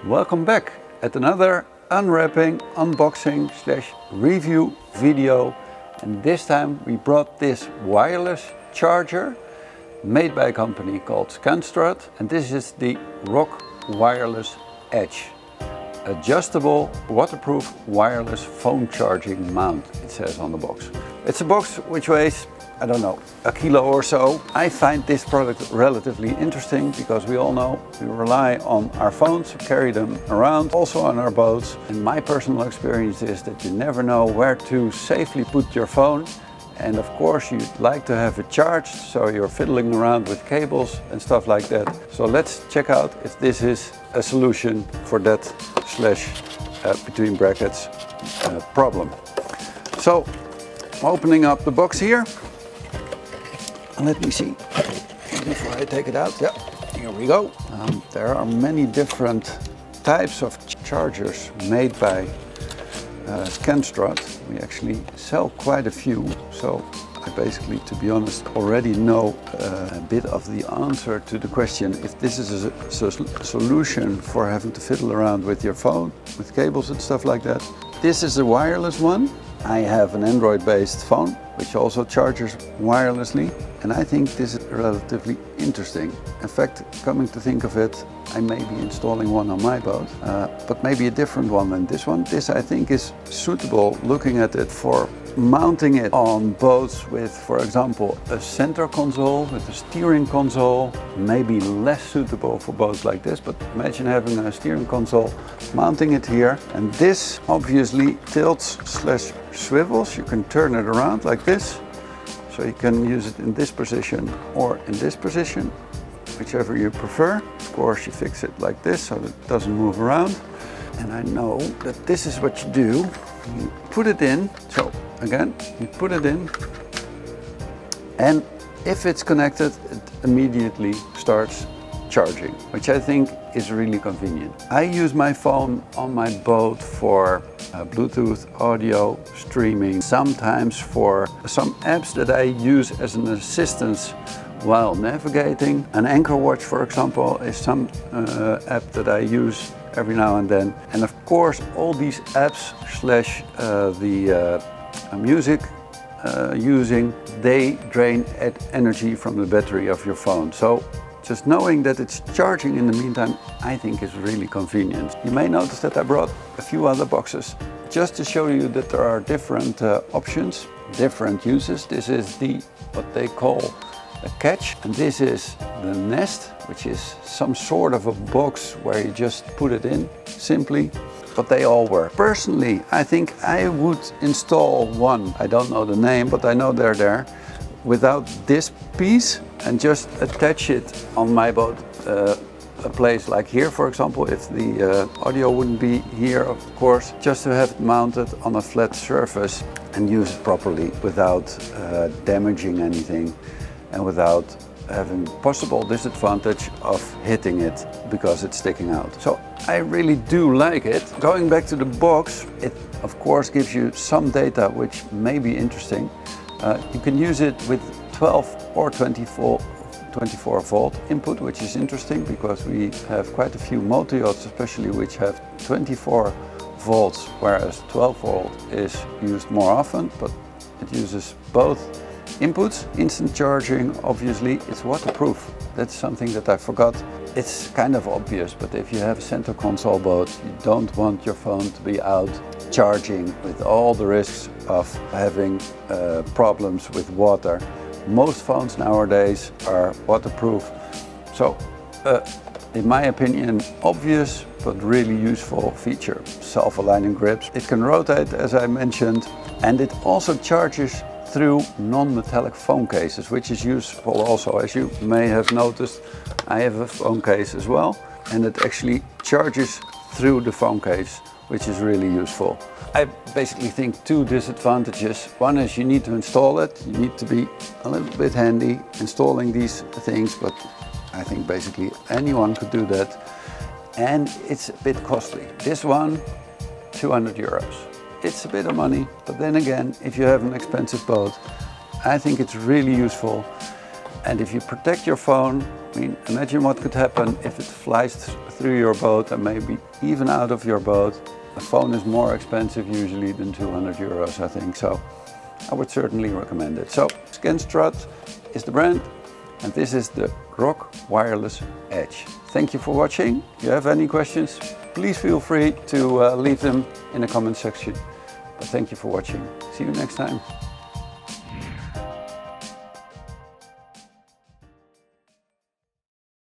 Welcome back at another unwrapping, unboxing / review video, and this time we brought this wireless charger made by a company called Scanstrut, and this is the ROKK Wireless Edge. Adjustable, waterproof, wireless phone charging mount, it says on the box. It's a box which weighs, I don't know, a kilo or so. I find this product relatively interesting because we all know we rely on our phones to carry them around, also on our boats. And my personal experience is that you never know where to safely put your phone. And of course you'd like to have it charged, so you're fiddling around with cables and stuff like that. So let's check out if this is a solution for that / between brackets problem. So I'm opening up the box here. And let me see before I take it out. Yeah, here we go. There are many different types of chargers made by Scanstrut. We actually sell quite a few, so I basically, to be honest, already know a bit of the answer to the question if this is a solution for having to fiddle around with your phone, with cables and stuff like that. This is a wireless one. I have an Android-based phone, which also charges wirelessly, and I think this is relatively interesting. In fact, coming to think of it, I may be installing one on my boat, but maybe a different one than this one. This, I think, is suitable, looking at it, for mounting it on boats with, for example, a center console, with a steering console. Maybe less suitable for boats like this, but imagine having a steering console, mounting it here, and this obviously tilts / swivels. You can turn it around like this, so you can use it in this position or in this position, whichever you prefer. Of course, you fix it like this so that it doesn't move around. And I know that this is what you do. You put it in, so again, you put it in, and if it's connected, it immediately starts charging, which I think is really convenient. I use my phone on my boat for Bluetooth audio streaming, sometimes for some apps that I use as an assistance while navigating. An anchor watch, for example, is some app that I use every now and then. And of course, all these apps / the music using, they drain energy from the battery of your phone. So just knowing that it's charging in the meantime, I think is really convenient. You may notice that I brought a few other boxes just to show you that there are different options, different uses. This is what they call a catch, and this is the nest, which is some sort of a box where you just put it in simply, but they all work. Personally, I think I would install one, I don't know the name, but I know they're there, without this piece, and just attach it on my boat, a place like here, for example, if the audio wouldn't be here, of course, just to have it mounted on a flat surface and use it properly without damaging anything, and without having possible disadvantage of hitting it because it's sticking out. So I really do like it. Going back to the box, it of course gives you some data which may be interesting. You can use it with 12 or 24 volt input, which is interesting because we have quite a few multi-yachts especially which have 24 volts, whereas 12 volt is used more often, but it uses both inputs. Instant charging, obviously, it's waterproof. That's something that I forgot. It's kind of obvious, but if you have a center console boat, you don't want your phone to be out charging with all the risks of having problems with water. Most phones nowadays are waterproof. So, in my opinion, obvious but really useful feature. Self-aligning grips. It can rotate, as I mentioned, and it also charges through non-metallic phone cases, which is useful also. As you may have noticed, I have a phone case as well, and it actually charges through the phone case, which is really useful. I basically think two disadvantages. One is you need to install it. You need to be a little bit handy installing these things, but I think basically anyone could do that. And it's a bit costly. This one, 200 euros. It's a bit of money, but then again, if you have an expensive boat, I think it's really useful. And if you protect your phone, I mean, imagine what could happen if it flies through your boat and maybe even out of your boat. A phone is more expensive usually than 200 euros, I think. So I would certainly recommend it. So Scanstrut is the brand, and this is the ROKK Wireless Edge. Thank you for watching. If you have any questions, please feel free to leave them in the comment section. But thank you for watching. See you next time.